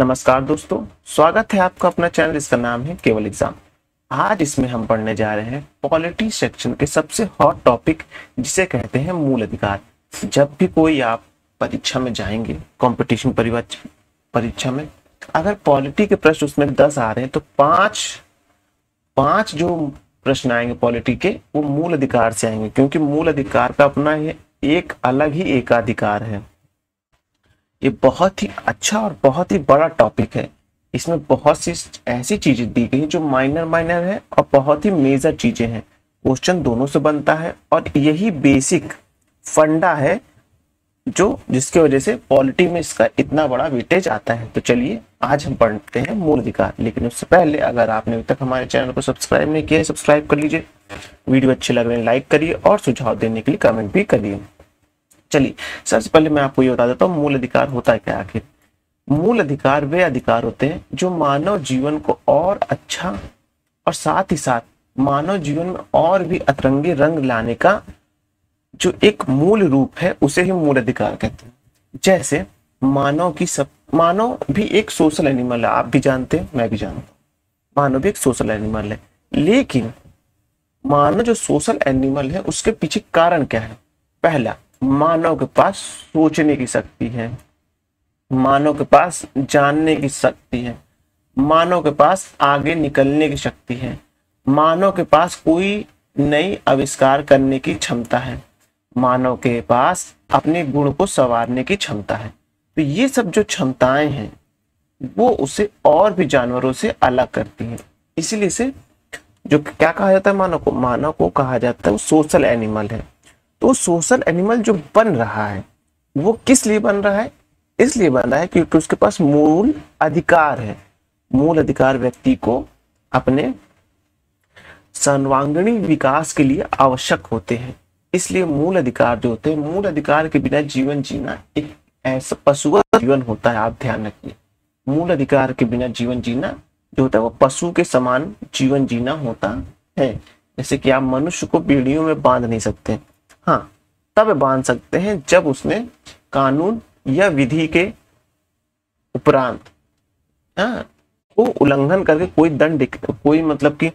नमस्कार दोस्तों, स्वागत है आपका अपना चैनल। इसका नाम है केवल एग्जाम। आज इसमें हम पढ़ने जा रहे हैं पॉलिटी सेक्शन के सबसे हॉट टॉपिक, जिसे कहते हैं मूल अधिकार। जब भी कोई आप परीक्षा में जाएंगे, कंपटीशन परीक्षा में, अगर पॉलिटी के प्रश्न उसमें 10 आ रहे हैं तो पांच जो प्रश्न आएंगे पॉलिटी के, वो मूल अधिकार से आएंगे, क्योंकि मूल अधिकार का अपना एक अलग ही एकाधिकार है। ये बहुत ही अच्छा और बहुत ही बड़ा टॉपिक है। इसमें बहुत सी ऐसी चीजें दी गई जो माइनर है और बहुत ही मेजर चीजें हैं। क्वेश्चन दोनों से बनता है और यही बेसिक फंडा है जो जिसकी वजह से पॉलिटी में इसका इतना बड़ा वेटेज आता है। तो चलिए आज हम पढ़ते हैं मूल अधिकार। लेकिन उससे पहले अगर आपने अभी तक हमारे चैनल को सब्सक्राइब नहीं किया है, सब्सक्राइब कर लीजिए। वीडियो अच्छे लग रहे हैं लाइक करिए और सुझाव देने के लिए कमेंट भी करिए। चलिए सबसे पहले मैं आपको ये बता देता हूँ मूल अधिकार होता है क्या। आखिर मूल अधिकार वे अधिकार होते हैं जो मानव जीवन को और अच्छा और साथ ही साथ मानव जीवन में और भी अतरंगी रंग लाने का जो एक मूल रूप है, उसे ही मूल अधिकार कहते हैं। जैसे मानव भी एक सोशल एनिमल है। आप भी जानते हैं, मैं भी जानता हूँ, मानव भी एक सोशल एनिमल है। लेकिन मानव जो सोशल एनिमल है उसके पीछे कारण क्या है? पहला, मानव के पास सोचने की शक्ति है, मानव के पास जानने की शक्ति है, मानव के पास आगे निकलने की शक्ति है, मानव के पास कोई नई आविष्कार करने की क्षमता है, मानव के पास अपने गुण को संवारने की क्षमता है। तो ये सब जो क्षमताएं हैं वो उसे और भी जानवरों से अलग करती हैं। इसीलिए से जो क्या कहा जाता है, मानव को कहा जाता है सोशल एनिमल है। तो सोशल एनिमल जो बन रहा है वो किस लिए बन रहा है? इसलिए बन रहा है क्योंकि उसके पास मूल अधिकार है। मूल अधिकार व्यक्ति को अपने सर्वांगीण विकास के लिए आवश्यक होते हैं। इसलिए मूल अधिकार जो होते हैं, मूल अधिकार के बिना जीवन जीना एक ऐसा पशुवत जीवन होता है। आप ध्यान रखिए, मूल अधिकार के बिना जीवन जीना जो होता है वो पशु के समान जीवन जीना होता है। जैसे कि आप मनुष्य को बेड़ियों में बांध नहीं सकते, हाँ तब बांध सकते हैं जब उसने कानून या विधि के उपरांत को उल्लंघन करके कोई मतलब कि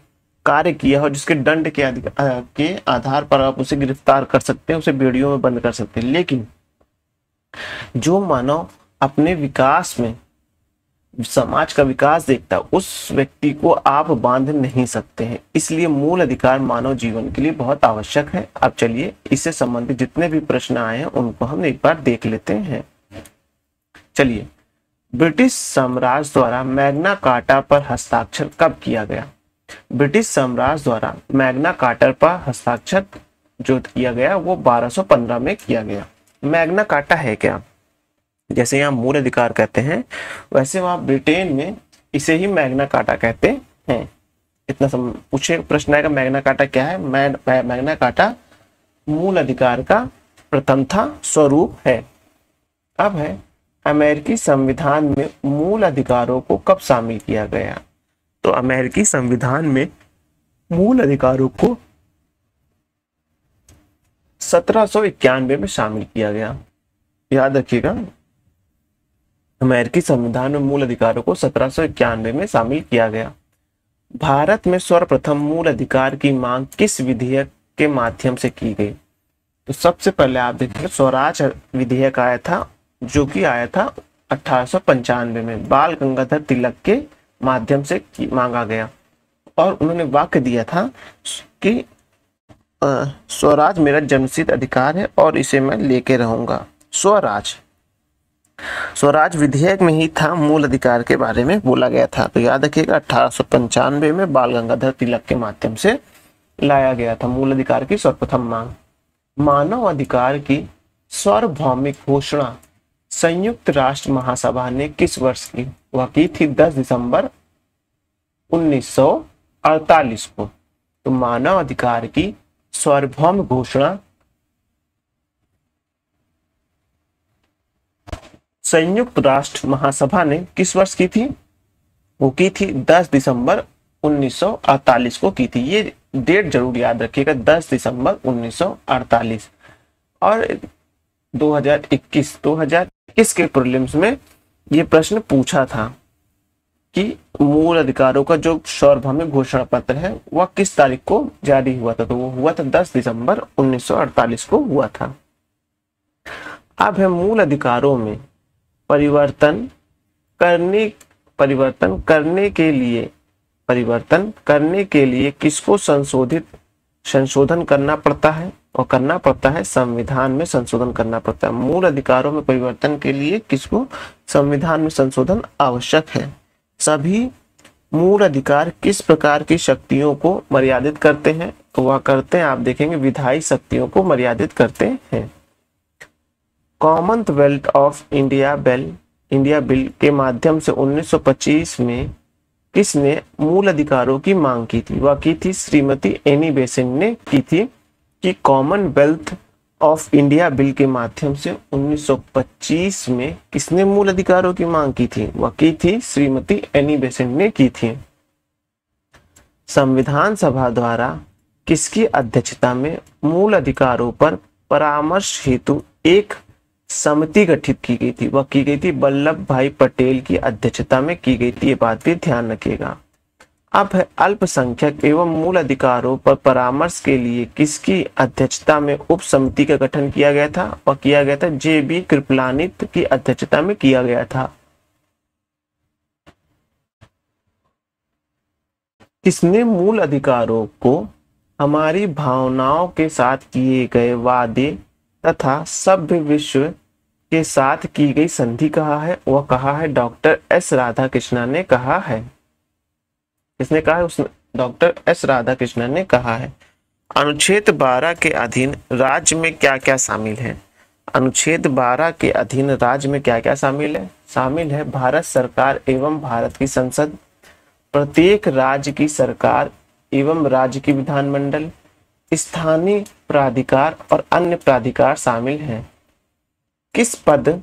कार्य किया हो, जिसके दंड के आधार पर आप उसे गिरफ्तार कर सकते हैं, उसे बेड़ियों में बंद कर सकते हैं। लेकिन जो मानव अपने विकास में समाज का विकास देखता है, उस व्यक्ति को आप बांध नहीं सकते हैं। इसलिए मूल अधिकार मानव जीवन के लिए बहुत आवश्यक है। अब चलिए इससे संबंधित जितने भी प्रश्न आए हैं उनको हम एक बार देख लेते हैं। चलिए, ब्रिटिश साम्राज्य द्वारा मैग्ना कार्टा पर हस्ताक्षर कब किया गया? ब्रिटिश साम्राज्य द्वारा मैग्ना कार्टा पर हस्ताक्षर जो किया गया वो 1215 में किया गया। मैग्ना कार्टा है क्या? जैसे यहाँ मूल अधिकार कहते हैं, वैसे वहां ब्रिटेन में इसे ही मैग्ना कार्टा कहते हैं। इतना पूछे प्रश्न आएगा मैग्ना कार्टा क्या है? मैग्ना कार्टा मूल अधिकार का प्रथम स्वरूप है। अब है, अमेरिकी संविधान में मूल अधिकारों को कब शामिल किया गया? तो अमेरिकी संविधान में मूल अधिकारों को 1791 में शामिल किया गया। याद रखिएगा, अमेरिकी संविधान में मूल अधिकारों को 1791 में शामिल किया गया। भारत में सर्वप्रथम मूल अधिकार की मांग किस विधेयक के माध्यम से की गई? तो सबसे पहले आप देखिए, स्वराज विधेयक आया था, जो कि आया था 1895 में, बाल गंगाधर तिलक के माध्यम से मांगा गया। और उन्होंने वाक्य दिया था कि स्वराज मेरा जन्मसिद्ध अधिकार है और इसे मैं लेके रहूंगा। स्वराज विधेयक में ही था, मूल अधिकार के बारे में बोला गया था। तो याद रखिएगा, 1895 में बाल गंगाधर तिलक के माध्यम से लाया गया था मूल अधिकार की सर्वप्रथम मांग। मानव अधिकार की सार्वभौमिक घोषणा संयुक्त राष्ट्र महासभा ने किस वर्ष की? वह की थी 10 दिसंबर 1948 को। तो मानव अधिकार की सार्वभौम घोषणा संयुक्त राष्ट्र महासभा ने किस वर्ष की थी? वो की थी 10 दिसंबर 1948 को की थी। ये डेट जरूर याद रखिएगा, 10 दिसंबर 1948। और 2021 के प्रीलिम्स में ये प्रश्न पूछा था कि मूल अधिकारों का जो सार्वभौमिक घोषणा पत्र है वह किस तारीख को जारी हुआ था, तो वो हुआ था 10 दिसंबर 1948 को हुआ था। अब है मूल अधिकारों में परिवर्तन करने के लिए किसको संशोधन करना पड़ता है, और करना पड़ता है संविधान में संशोधन करना पड़ता है। मूल अधिकारों में परिवर्तन के लिए किसको संविधान में संशोधन आवश्यक है। सभी मूल अधिकार किस प्रकार की शक्तियों को मर्यादित करते हैं, तो वह करते हैं, आप देखेंगे, विधायी शक्तियों को मर्यादित करते हैं। कॉमनवेल्थ ऑफ इंडिया बिल के माध्यम से 1925 में किसने मूल अधिकारों की मांग की थी, वह की थी श्रीमती एनी बेसेंट ने की थी, कि कॉमनवेल्थ ऑफ इंडिया बिल के माध्यम से 1925 में किसने मूल अधिकारों की मांग की थी, वह की थी श्रीमती एनी बेसेंट ने की थी। संविधान सभा द्वारा किसकी अध्यक्षता में मूल अधिकारों पर परामर्श हेतु एक समिति गठित की गई थी, वह की गई थी वल्लभ भाई पटेल की अध्यक्षता में की गई थी, ये बात भी ध्यान रखिएगा। अब है अल्पसंख्यक एवं मूल अधिकारों पर परामर्श के लिए किसकी अध्यक्षता में उप समिति का गठन किया गया था, और किया गया था JB कृपलानी की अध्यक्षता में किया गया था। किसने मूल अधिकारों को हमारी भावनाओं के साथ किए गए वादे तथा सभ्य विश्व के साथ की गई संधि कहा है, वह कहा है डॉक्टर एस राधाकृष्णन ने कहा है। किसने कहा है? उसने डॉक्टर एस राधाकृष्णन ने कहा है। अनुच्छेद 12 के अधीन राज्य में क्या क्या शामिल है? अनुच्छेद 12 के अधीन राज्य में क्या क्या शामिल है? शामिल है भारत सरकार एवं भारत की संसद, प्रत्येक राज्य की सरकार एवं राज्य की विधानमंडल, स्थानीय प्राधिकार और अन्य प्राधिकार शामिल हैं। किस पद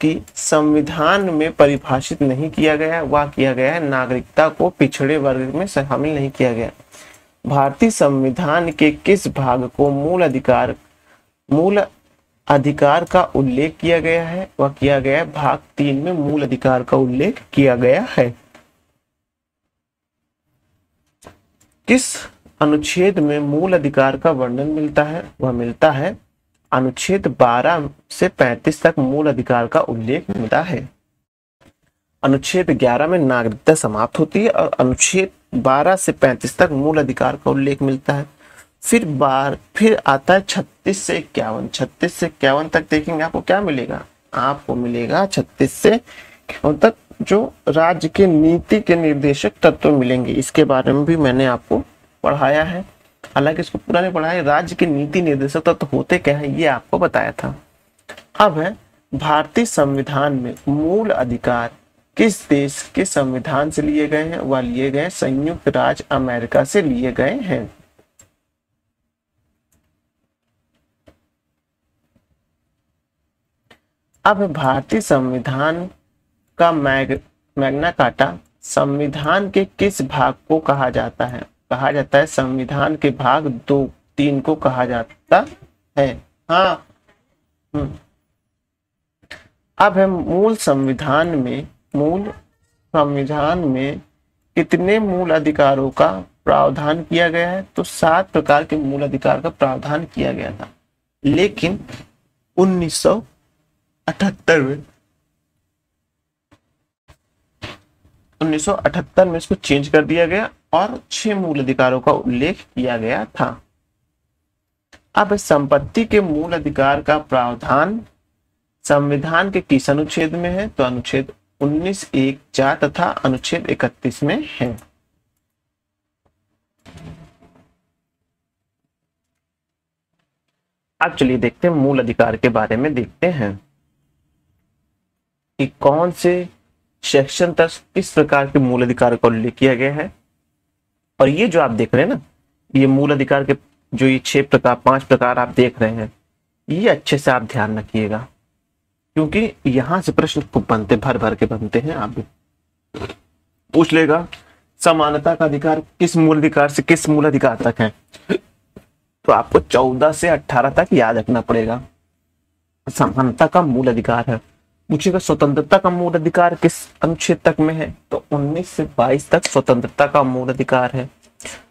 की संविधान में परिभाषित नहीं किया गया, वह किया गया है नागरिकता को पिछड़े वर्ग में शामिल नहीं किया गया। भारतीय संविधान के किस भाग को मूल अधिकार का उल्लेख किया गया है, वह किया गया है भाग 3 में मूल अधिकार का उल्लेख किया गया है। किस अनुच्छेद में मूल अधिकार का वर्णन मिलता है, वह मिलता है अनुच्छेद 12 से 35 तक मूल अधिकार का उल्लेख मिलता है। अनुच्छेद 11 में नागरिकता समाप्त होती है और अनुच्छेद 12 से 35 तक मूल अधिकार का उल्लेख मिलता है। फिर आता है 36 से 51। 36 से 51 तक देखेंगे आपको क्या मिलेगा, आपको मिलेगा 36 से 51 तक जो राज्य के नीति के निर्देशक तत्व मिलेंगे। इसके बारे में भी मैंने आपको पढ़ाया है, हालांकि इसको पूरा नहीं पढ़ा है। राज्य के नीति निर्देशक तत्व होते क्या है ये आपको बताया था। अब है भारतीय संविधान में मूल अधिकार किस देश के संविधान से लिए गए हैं, वह लिए गए संयुक्त राज्य अमेरिका से लिए गए हैं। अब भारतीय संविधान का मैग्ना कार्टा संविधान के किस भाग को कहा जाता है? कहा जाता है संविधान के भाग 2-3 को कहा जाता है। हाँ, अब है मूल संविधान में कितने मूल अधिकारों का प्रावधान किया गया है? तो 7 प्रकार के मूल अधिकार का प्रावधान किया गया था, लेकिन 1978 में इसको चेंज कर दिया गया और 6 मूल अधिकारों का उल्लेख किया गया था। अब संपत्ति के मूल अधिकार का प्रावधान संविधान के किस अनुच्छेद में है? तो अनुच्छेद 19(1)(4) तथा अनुच्छेद 31 में है। अब चलिए देखते हैं मूल अधिकार के बारे में, देखते हैं कि कौन से सेक्शन तक किस प्रकार के मूल अधिकार का उल्लेख किया गया है। और ये जो आप देख रहे हैं ना, ये मूल अधिकार के जो ये 5 प्रकार आप देख रहे हैं, ये अच्छे से आप ध्यान रखिएगा, क्योंकि यहां से प्रश्न खूब बनते, भर भर के बनते हैं। आप भी पूछ लेगा समानता का अधिकार किस मूल अधिकार से किस मूल अधिकार तक है, तो आपको 14 से 18 तक याद रखना पड़ेगा। समानता का मूल अधिकार है, पूछेगा स्वतंत्रता का मूल अधिकार किस अनुच्छेद तक में है, तो 19 से 22 तक स्वतंत्रता का मूल अधिकार है।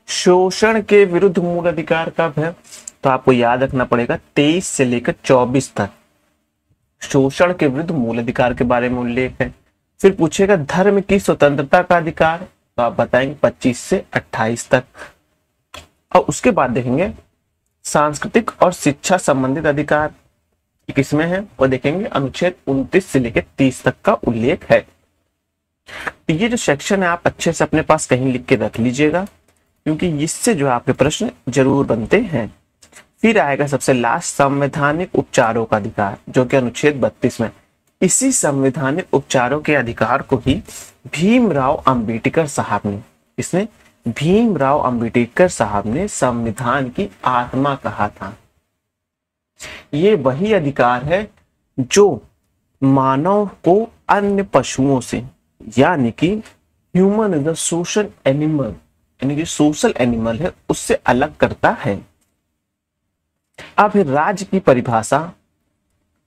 शोषण के विरुद्ध मूल अधिकार कब है, तो आपको याद रखना पड़ेगा 23 से लेकर 24 तक शोषण के विरुद्ध मूल अधिकार के बारे में उल्लेख है। फिर पूछेगा धर्म की स्वतंत्रता का अधिकार, तो आप बताएंगे 25 से 28 तक। और उसके बाद देखेंगे सांस्कृतिक और शिक्षा संबंधित अधिकार किसमें है, वो देखेंगे अनुच्छेद 29 से लेकर 30 तक का उल्लेख है। तो ये जो सेक्शन है आप अच्छे से अपने पास कहीं लिख के रख लीजिएगा, क्योंकि इससे जो आपके प्रश्न जरूर बनते हैं। फिर आएगा सबसे लास्ट संवैधानिक उपचारों का अधिकार, जो कि अनुच्छेद 32 में। इसी संवैधानिक उपचारों के अधिकार को ही भीमराव अंबेडकर साहब ने, इसने भीमराव अंबेडकर साहब ने संविधान की आत्मा कहा था। ये वही अधिकार है जो मानव को अन्य पशुओं से, यानी कि human is the social animal, यानी कि सोशल एनिमल है, उससे अलग करता है। अब राज्य की परिभाषा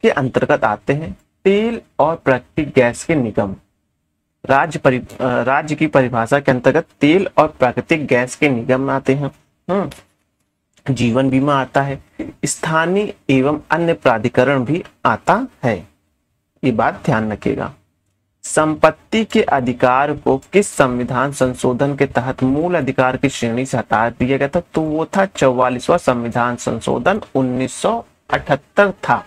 के अंतर्गत आते हैं तेल और प्राकृतिक गैस के निगम। राज्य की परिभाषा के अंतर्गत तेल और प्राकृतिक गैस के निगम आते हैं। जीवन बीमा आता है, स्थानीय एवं अन्य प्राधिकरण भी आता है, ये बात ध्यान रखिएगा। संपत्ति के अधिकार को किस संविधान संशोधन के तहत मूल अधिकार की श्रेणी से हटा दिया गया था, तो वो था 44वां संविधान संशोधन 1978 था।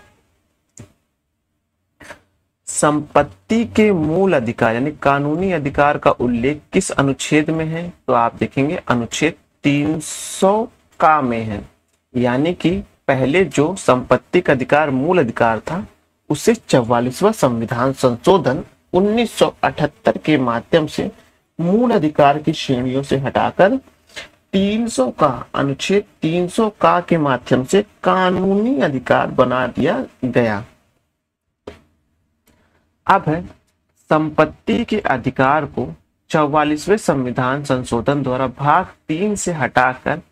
संपत्ति के मूल अधिकार यानी कानूनी अधिकार का उल्लेख किस अनुच्छेद में है, तो आप देखेंगे अनुच्छेद 300 का में है। यानी कि पहले जो संपत्ति का अधिकार मूल अधिकार था, उसे 44वां संविधान संशोधन 1978 के माध्यम से मूल अधिकार की श्रेणियों से हटाकर 300 का अनुच्छेद 300 का के माध्यम से कानूनी अधिकार बना दिया गया। अब है संपत्ति के अधिकार को 44वें संविधान संशोधन द्वारा भाग 3 से हटाकर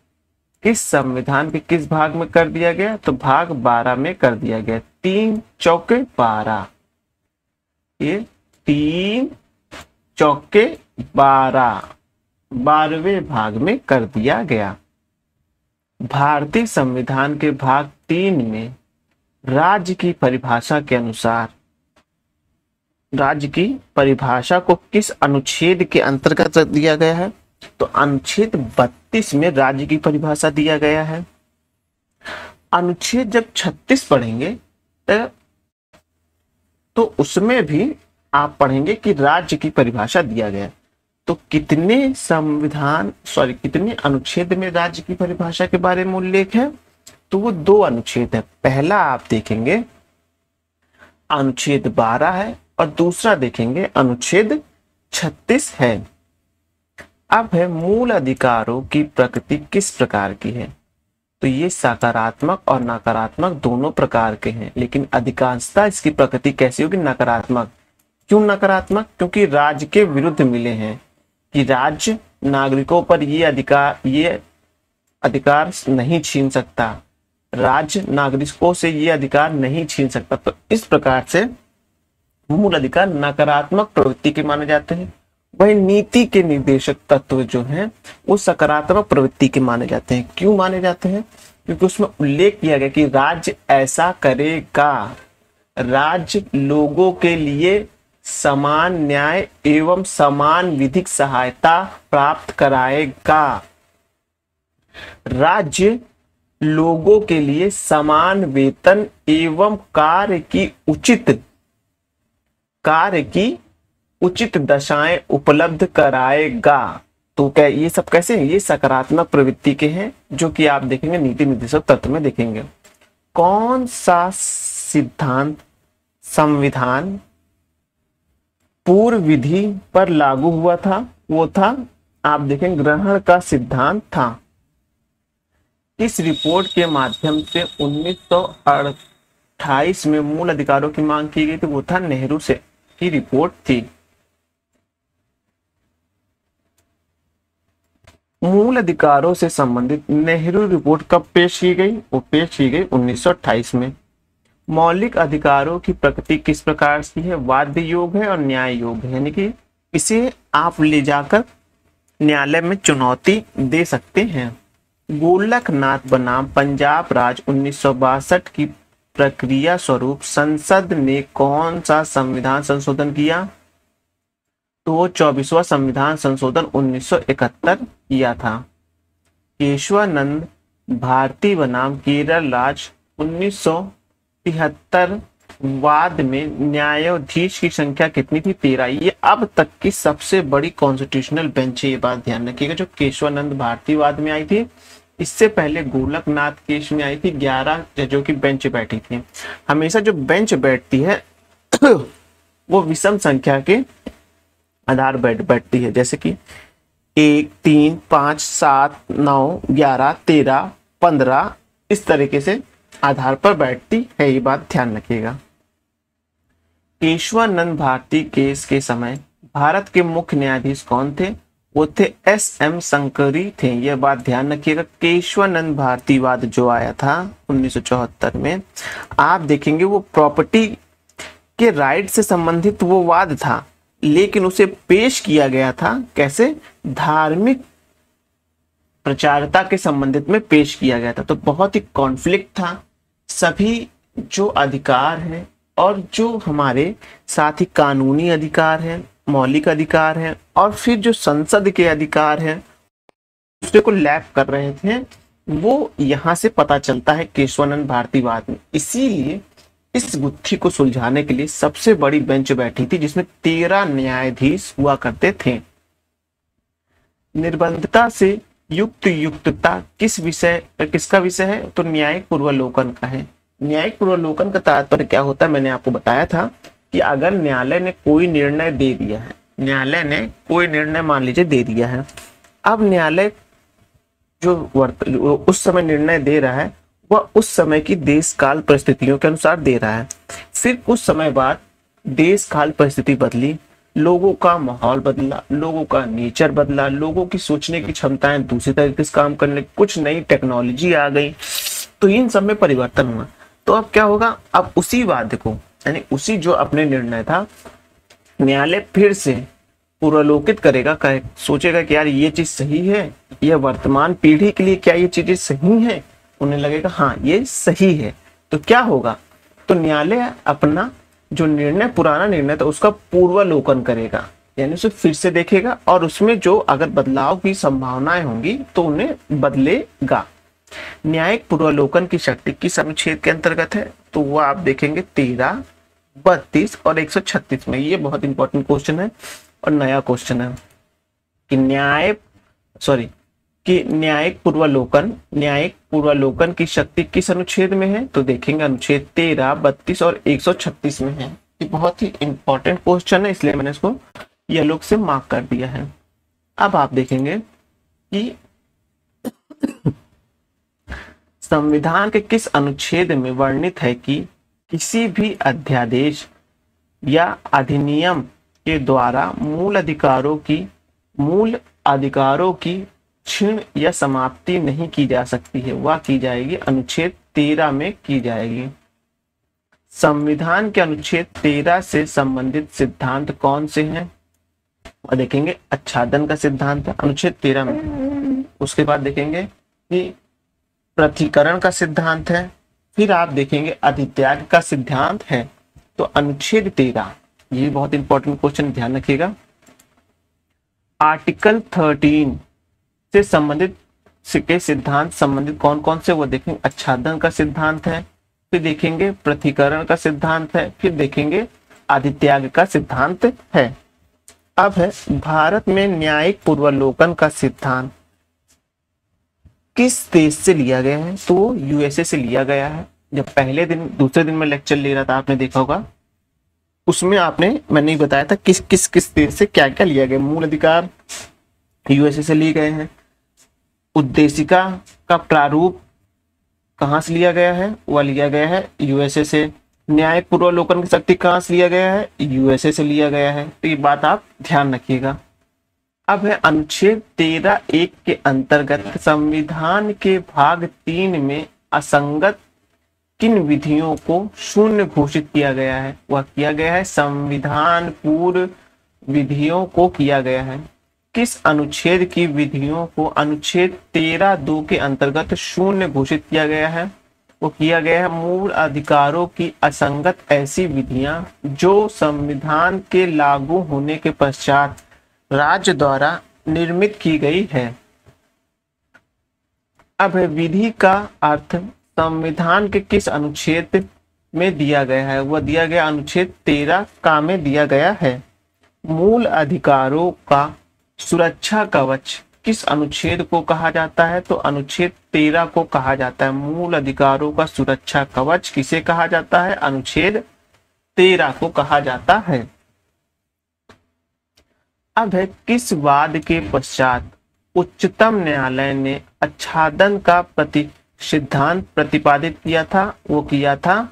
किस संविधान के किस भाग में कर दिया गया, तो भाग 12 में कर दिया गया। 3 चौके 12, ये 3 चौके 12, 12वें भाग में कर दिया गया। भारतीय संविधान के भाग 3 में राज्य की परिभाषा के अनुसार राज्य की परिभाषा को किस अनुच्छेद के अंतर्गत रख दिया गया है, तो अनुच्छेद 32 में राज्य की परिभाषा दिया गया है। अनुच्छेद जब 36 पढ़ेंगे तो उसमें भी आप पढ़ेंगे कि राज्य की परिभाषा दिया गया। तो कितने अनुच्छेद में राज्य की परिभाषा के बारे में उल्लेख है, तो वो 2 अनुच्छेद है। पहला आप देखेंगे अनुच्छेद 12 है और दूसरा देखेंगे अनुच्छेद 36 है। अब है मूल अधिकारों की प्रकृति किस प्रकार की है, तो ये सकारात्मक और नकारात्मक दोनों प्रकार के हैं, लेकिन अधिकांशतः इसकी प्रकृति कैसी होगी, नकारात्मक। क्यों नकारात्मक, क्योंकि राज्य के विरुद्ध मिले हैं कि राज्य नागरिकों पर ये अधिकार नहीं छीन सकता, राज्य नागरिकों से ये अधिकार नहीं छीन सकता। तो इस प्रकार से मूल अधिकार नकारात्मक प्रवृत्ति के माने जाते हैं। वही नीति के निर्देशक तत्व जो हैं वो सकारात्मक प्रवृत्ति के माने जाते हैं। क्यों माने जाते हैं, क्योंकि उसमें उल्लेख किया गया कि राज्य ऐसा करेगा, राज्य लोगों के लिए समान न्याय एवं समान विधिक सहायता प्राप्त कराएगा, राज्य लोगों के लिए समान वेतन एवं कार्य की उचित दशाएं उपलब्ध कराएगा। तो क्या ये सब कैसे हैं, ये सकारात्मक प्रवृत्ति के हैं, जो कि आप देखेंगे नीति निर्देशक तत्व में देखेंगे। कौन सा सिद्धांत संविधान पूर्व विधि पर लागू हुआ था, वो था आप देखेंगे ग्रहण का सिद्धांत था। इस रिपोर्ट के माध्यम से 1928 में मूल अधिकारों की मांग की गई थी, वो था नेहरू से की रिपोर्ट थी। मूल अधिकारों से संबंधित नेहरू रिपोर्ट कब पेश की गई, वो पेश की गई 1928 में। मौलिक अधिकारों की प्रकृति किस प्रकार की है? वाद्य योग है और न्याय योग है, यानी कि इसे आप ले जाकर न्यायालय में चुनौती दे सकते हैं। गोलकनाथ बनाम पंजाब राज 1962 की प्रक्रिया स्वरूप संसद ने कौन सा संविधान संशोधन किया? तो 24वां संविधान संशोधन 1971 किया था। केशवानंद भारती बनाम केरल राज 1973 वाद में न्यायाधीश की संख्या कितनी थी? 13। ये अब तक की सबसे बड़ी कॉन्स्टिट्यूशनल बेंच है, ये बात ध्यान रखिएगा, जो केशवानंद भारती वाद में आई थी। इससे पहले गोलकनाथ केस में आई थी, 11 जजों की बेंच बैठी थी। हमेशा जो बेंच बैठती है वो विषम संख्या के आधार बैठती है, जैसे कि 1, 3, 5, 7, 9, 11, 13, 15 इस तरीके से आधार पर बैठती है, ये बात ध्यान रखिएगा। केशवानंद भारती केस के समय भारत के मुख्य न्यायाधीश कौन थे? वो थे S.M. शंकरी थे, यह बात ध्यान रखिएगा। केशवानंद भारती वाद जो आया था 1974 में, आप देखेंगे वो प्रॉपर्टी के राइट से संबंधित वो वाद था, लेकिन उसे पेश किया गया था कैसे? धार्मिक प्रचारता के संबंधित में पेश किया गया था। तो बहुत ही कॉन्फ्लिक्ट था। सभी जो अधिकार हैं और जो हमारे साथ ही कानूनी अधिकार हैं, मौलिक अधिकार हैं, और फिर जो संसद के अधिकार हैं, दूसरे को लैप कर रहे थे, वो यहां से पता चलता है केशवानंद भारती वाद में। इसीलिए इस गुत्थी को सुलझाने के लिए सबसे बड़ी बेंच बैठी थी, जिसमें 13 न्यायाधीश हुआ करते थे। निर्बंधता से युक्तता किसका विषय है? तो न्यायिक पूर्वालोकन का है। न्यायिक पूर्वालोकन का तात्पर्य क्या होता है? मैंने आपको बताया था कि अगर न्यायालय ने कोई निर्णय दे दिया है, न्यायालय ने कोई निर्णय मान लीजिए दे दिया है, अब न्यायालय जो उस समय निर्णय दे रहा है वह उस समय की देश काल परिस्थितियों के अनुसार दे रहा है। फिर कुछ समय बाद देश काल परिस्थिति बदली, लोगों का माहौल बदला, लोगों का नेचर बदला, लोगों की सोचने की क्षमताएं दूसरी तरीके से काम करने लगी, कुछ नई टेक्नोलॉजी आ गई, तो इन सब में परिवर्तन हुआ। तो अब क्या होगा? अब उसी वाद को, यानी उसी जो अपने निर्णय था, न्यायालय फिर से पुनर्लोकित करेगा, सोचेगा कि यार ये चीज सही है, यह वर्तमान पीढ़ी के लिए क्या ये चीजें सही है? उन्हें लगेगा हाँ ये सही है। तो क्या होगा? तो न्यायालय अपना जो निर्णय, पुराना निर्णय था, उसका पूर्वालोकन करेगा, यानी उसे फिर से देखेगा, और उसमें जो अगर बदलाव की संभावनाएं होंगी तो उन्हें बदलेगा। न्यायिक पूर्वालोकन की शक्ति किस अनुच्छेद के अंतर्गत है? तो वो आप देखेंगे 13, 32 और 136 में। ये बहुत इंपॉर्टेंट क्वेश्चन है और नया क्वेश्चन है कि न्यायिक पूर्वालोकन की शक्ति किस अनुच्छेद में है? तो देखेंगे अनुच्छेद 13, 32 और 136 में है। ये बहुत ही इंपॉर्टेंट क्वेश्चन है, इसलिए मैंने इसको येलो से मार्क कर दिया है। अब आप देखेंगे कि संविधान के किस अनुच्छेद में वर्णित है कि किसी भी अध्यादेश या अधिनियम के द्वारा मूल अधिकारों की क्षीण या समाप्ति नहीं की जा सकती है? वह की जाएगी अनुच्छेद 13 में की जाएगी। संविधान के अनुच्छेद 13 से संबंधित सिद्धांत कौन से हैं? और देखेंगे आच्छादन का सिद्धांत है अनुच्छेद 13 में। उसके बाद देखेंगे कि पृथक्करण का सिद्धांत है। फिर आप देखेंगे अधित्याग का सिद्धांत है। तो अनुच्छेद 13, ये बहुत इंपॉर्टेंट क्वेश्चन, ध्यान रखिएगा। आर्टिकल 13 से संबंधित के सिद्धांत संबंधित कौन कौन से? वो देखेंगे आच्छादन का सिद्धांत है, फिर देखेंगे पृथक्करण का सिद्धांत है, फिर देखेंगे अधित्याग का सिद्धांत है। अब है भारत में न्यायिक पूर्वालोकन का सिद्धांत किस देश से लिया गया है? तो यूएसए से लिया गया है। जब दूसरे दिन में लेक्चर ले रहा था, आपने देखा होगा, उसमें मैंने ही बताया था किस देश से क्या क्या लिया गया। मूल अधिकार यूएसए से लिए गए हैं। उद्देशिका का प्रारूप कहां से लिया गया है? वह लिया गया है यूएसए से। न्यायिक पूर्वालोकन की शक्ति कहां से लिया गया है? यूएसए से लिया गया है। तो ये बात आप ध्यान रखिएगा। अब है अनुच्छेद 13(1) के अंतर्गत संविधान के भाग 3 में असंगत किन विधियों को शून्य घोषित किया गया है? वह किया गया है संविधान पूर्व विधियों को किया गया है। किस अनुच्छेद की विधियों को अनुच्छेद 13(2) के अंतर्गत शून्य घोषित किया गया है? वो किया गया है मूल अधिकारों की असंगत ऐसी विधियां जो संविधान के लागू होने के पश्चात राज्य द्वारा निर्मित की गई है। अब विधि का अर्थ संविधान के किस अनुच्छेद में दिया गया है? वह दिया गया अनुच्छेद 13 का में दिया गया है। मूल अधिकारों का सुरक्षा कवच किस अनुच्छेद को कहा जाता है? तो अनुच्छेद 13 को कहा जाता है। मूल अधिकारों का सुरक्षा कवच किसे कहा जाता है? अनुच्छेद 13 को कहा जाता है। अब है किस वाद के पश्चात उच्चतम न्यायालय ने आच्छादन का सिद्धांत प्रतिपादित किया था? वो किया था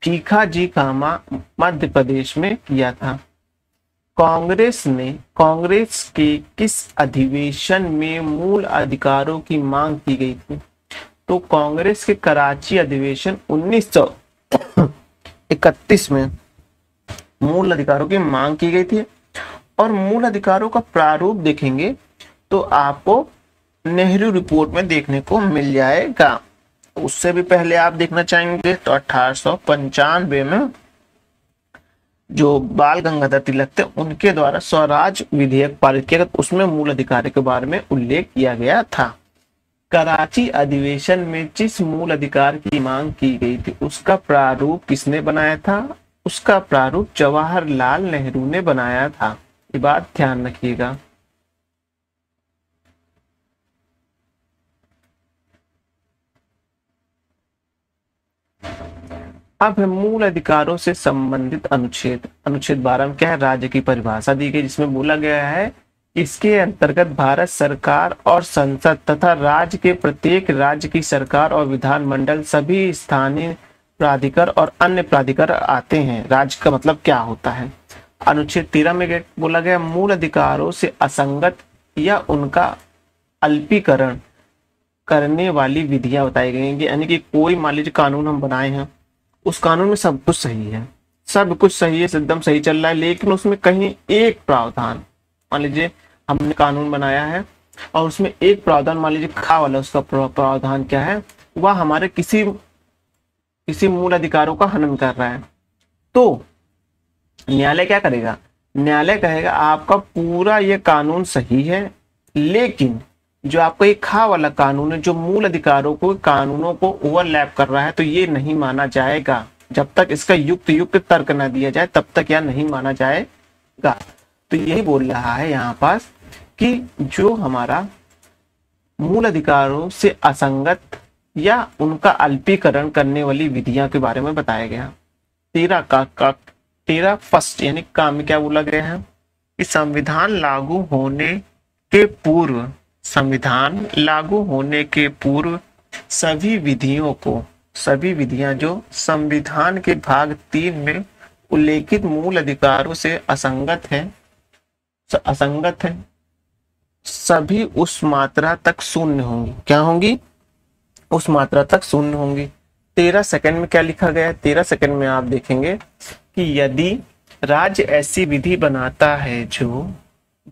भीखाजी कामा मध्य प्रदेश में किया था। कांग्रेस के किस अधिवेशन में मूल अधिकारों की मांग की गई थी? तो कांग्रेस के कराची अधिवेशन 1931 में मूल अधिकारों की मांग की गई थी। और मूल अधिकारों का प्रारूप देखेंगे तो आपको नेहरू रिपोर्ट में देखने को मिल जाएगा। उससे भी पहले आप देखना चाहेंगे तो 1895 में जो बाल गंगाधर तिलक थे उनके द्वारा स्वराज विधेयक पारित किया गया, उसमें मूल अधिकार के बारे में उल्लेख किया गया था। कराची अधिवेशन में जिस मूल अधिकार की मांग की गई थी उसका प्रारूप किसने बनाया था? उसका प्रारूप जवाहरलाल नेहरू ने बनाया था। ये बात ध्यान रखिएगा। अब है मूल अधिकारों से संबंधित अनुच्छेद 12 में क्या है? राज्य की परिभाषा दी गई, जिसमें बोला गया है इसके अंतर्गत भारत सरकार और संसद तथा राज्य के प्रत्येक राज्य की सरकार और विधानमंडल सभी स्थानीय प्राधिकार और अन्य प्राधिकार आते हैं। राज्य का मतलब क्या होता है? अनुच्छेद 13 में बोला गया मूल अधिकारों से असंगत या उनका अल्पीकरण करने वाली विधियां बताई गई हैं। यानी कि कोई मान लीजिए कानून हम बनाए हैं, उस कानून में सब कुछ सही है, सब कुछ सही है, एकदम सही चल रहा है, लेकिन उसमें कहीं एक प्रावधान, मान लीजिए हमने कानून बनाया है और उसमें एक प्रावधान मान लीजिए खा वाला, उसका प्रावधान क्या है? वह हमारे किसी मूल अधिकारों का हनन कर रहा है। तो न्यायालय क्या करेगा? न्यायालय कहेगा आपका पूरा ये कानून सही है, लेकिन जो आपका ये खा वाला कानून है जो मूल अधिकारों को कानूनों को ओवरलैप कर रहा है, तो ये नहीं माना जाएगा। जब तक इसका युक्त तर्क न दिया जाए तब तक यह नहीं माना जाएगा। तो यही बोल रहा है यहाँ पास कि जो हमारा मूल अधिकारों से असंगत या उनका अल्पीकरण करने वाली विधियां के बारे में बताया गया। 13 फर्स्ट यानी काम में क्या बोला गया है कि संविधान लागू होने के पूर्व सभी विधियां जो संविधान के भाग 3 में उल्लेखित मूल अधिकारों से असंगत है सभी उस मात्रा तक शून्य होंगी। क्या होंगी? उस मात्रा तक शून्य होंगी। 13 सेकंड में क्या लिखा गया है? 13 सेकंड में आप देखेंगे कि यदि राज्य ऐसी विधि बनाता है जो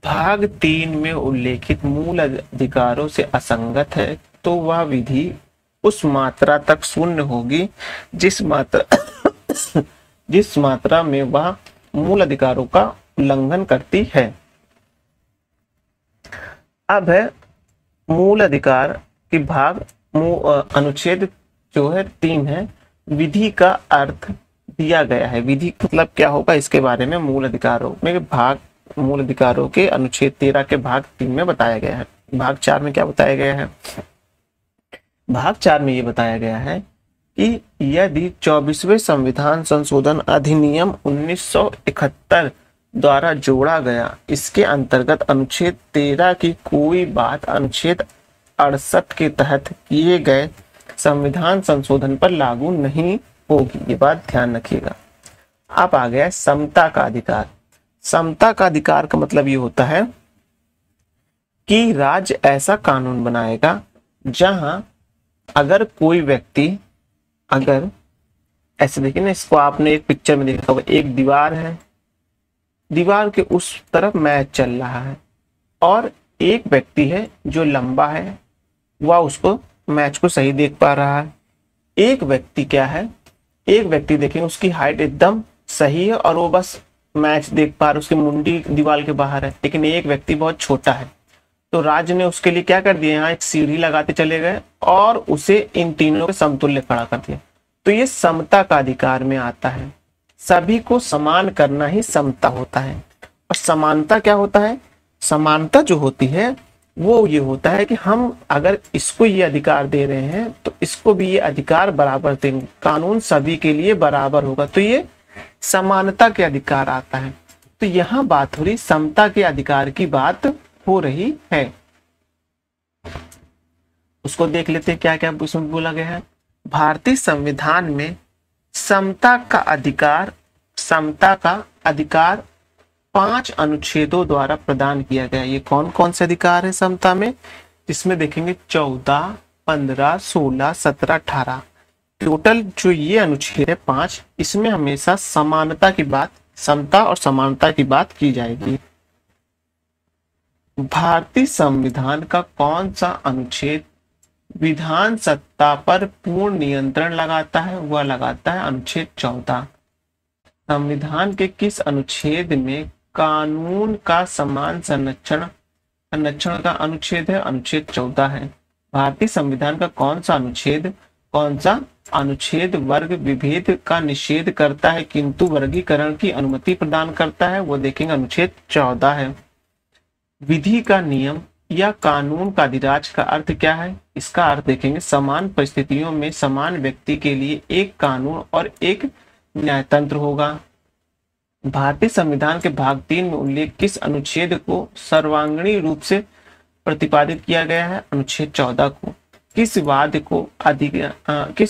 भाग 3 में उल्लेखित मूल अधिकारों से असंगत है, तो वह विधि उस मात्रा तक शून्य होगी जिस मात्रा में वह मूल अधिकारों का उल्लंघन करती है। अब है मूल अधिकार के भाग अनुच्छेद जो है 3 है, विधि का अर्थ दिया गया है। विधि मतलब क्या होगा इसके बारे में मूल अधिकारों के अनुच्छेद 13 के भाग 3 में बताया गया है। भाग 4 में क्या बताया गया है? भाग 4 में ये बताया गया है कि यदि 24वें संविधान संशोधन अधिनियम 1971 द्वारा जोड़ा गया, इसके अंतर्गत अनुच्छेद 13 की कोई बात अनुच्छेद 68 के तहत किए गए संविधान संशोधन पर लागू नहीं होगी। ये बात ध्यान रखिएगा। अब आ गया समता का अधिकार। समता का अधिकार का मतलब ये होता है कि राज्य ऐसा कानून बनाएगा जहां अगर कोई व्यक्ति अगर ऐसे देखिए ना, इसको आपने एक पिक्चर में देखा होगा, एक दीवार है, दीवार के उस तरफ मैच चल रहा है और एक व्यक्ति है जो लंबा है, वह उसको मैच को सही देख पा रहा है। एक व्यक्ति क्या है, एक व्यक्ति देखेंगे उसकी हाइट एकदम सही है और वो बस मैच देख पा रहा है, उसकी मुंडी दीवार के बाहर है, लेकिन एक व्यक्ति बहुत छोटा है। तो राज ने उसके लिए क्या कर दिया, यहाँ एक सीढ़ी लगाते चले गए और उसे इन तीनों के समतुल्य खड़ा कर दिया। तो ये समता का अधिकार में आता है, सभी को समान करना ही समता होता है। और समानता क्या होता है, समानता जो होती है वो ये होता है कि हम अगर इसको ये अधिकार दे रहे हैं तो इसको भी ये अधिकार बराबर देंगे, कानून सभी के लिए बराबर होगा, तो ये समानता के अधिकार आता है। तो यहाँ बात हो रही समता के अधिकार की बात हो रही है। उसको देख लेते हैं क्या क्या उसमें बोला गया है। भारतीय संविधान में समता का अधिकार 5 अनुच्छेदों द्वारा प्रदान किया गया। ये कौन कौन से अधिकार है समता में, इसमें देखेंगे 14, 15, 16, 17, 18, टोटल जो ये अनुच्छेद है 5, इसमें हमेशा समानता की बात, समता और समानता की बात की जाएगी। भारतीय संविधान का कौन सा अनुच्छेद विधान सत्ता पर पूर्ण नियंत्रण लगाता है, वह लगाता है अनुच्छेद 14। संविधान के किस अनुच्छेद में कानून का समान संरक्षण का अनुच्छेद है, अनुच्छेद 14 है। भारतीय संविधान का कौन सा अनुच्छेद वर्ग विभेद का निषेध करता है किंतु वर्गीकरण की अनुमति प्रदान करता है, वो देखेंगे अनुच्छेद 14 है। विधि का नियम या कानून का अधिराज का अर्थ क्या है, इसका अर्थ देखेंगे समान परिस्थितियों में समान व्यक्ति के लिए एक कानून और एक न्यायतंत्र होगा। भारतीय संविधान के भाग 3 में उल्लेख किस अनुच्छेद को सर्वांगीण रूप से प्रतिपादित किया गया है, अनुच्छेद 14 को। किस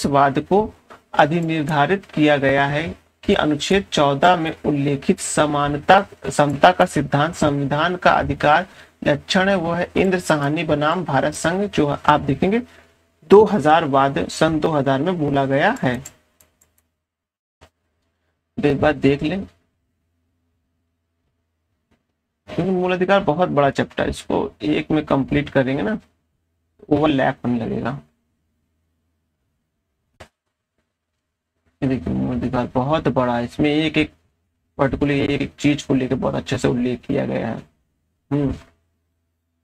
वाद को अधिनिर्धारित किया गया है कि अनुच्छेद 14 में उल्लेखित समता का सिद्धांत संविधान का अधिकार लक्षण है, वो है इंद्र साहनी बनाम भारत संघ, जो आप देखेंगे 2000 सन 2000 में बोला गया है। एक बात देख लें, क्योंकि मूल अधिकार बहुत बड़ा चैप्टर है, इसको एक में कंप्लीट करेंगे ना ओवरलैप होने लगेगा। देखिए मूल अधिकार बहुत बड़ा है, इसमें एक एक पर्टिकुलर एक चीज को लेकर बहुत अच्छे से उल्लेख किया गया है।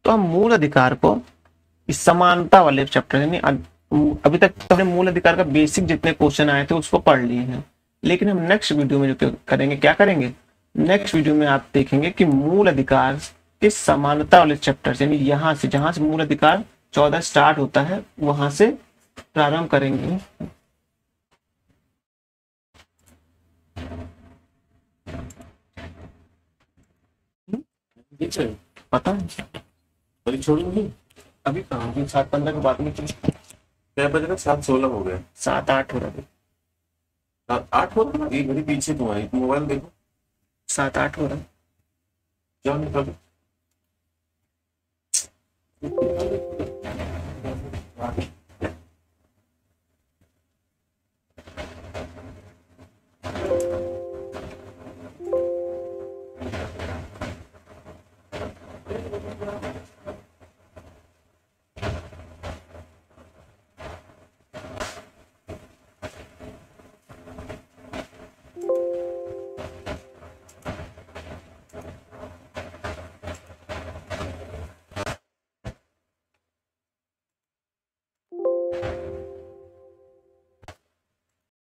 तो हम मूल अधिकार को इस समानता वाले चैप्टर यानी अभी तक तो हमने मूल अधिकार का बेसिक जितने क्वेश्चन आए थे उसको पढ़ लिए हैं, लेकिन हम नेक्स्ट वीडियो में जो करेंगे, क्या करेंगे, नेक्स्ट वीडियो में आप देखेंगे कि मूल अधिकार के समानता वाले चैप्टर यानी यहाँ से जहां से मूल अधिकार 14 स्टार्ट होता है वहां से प्रारंभ करेंगे। पता है छोड़ूंगी अभी कहाँ, 7:15 के बाद में क्या बज रहा, 7:16 हो गया, 7:08 हो रहा है, 7:08 हो रहा है। एक घड़ी पीछे तुम्हारी मोबाइल देखो, 7:08 हो रहा है, जाओ निकलो।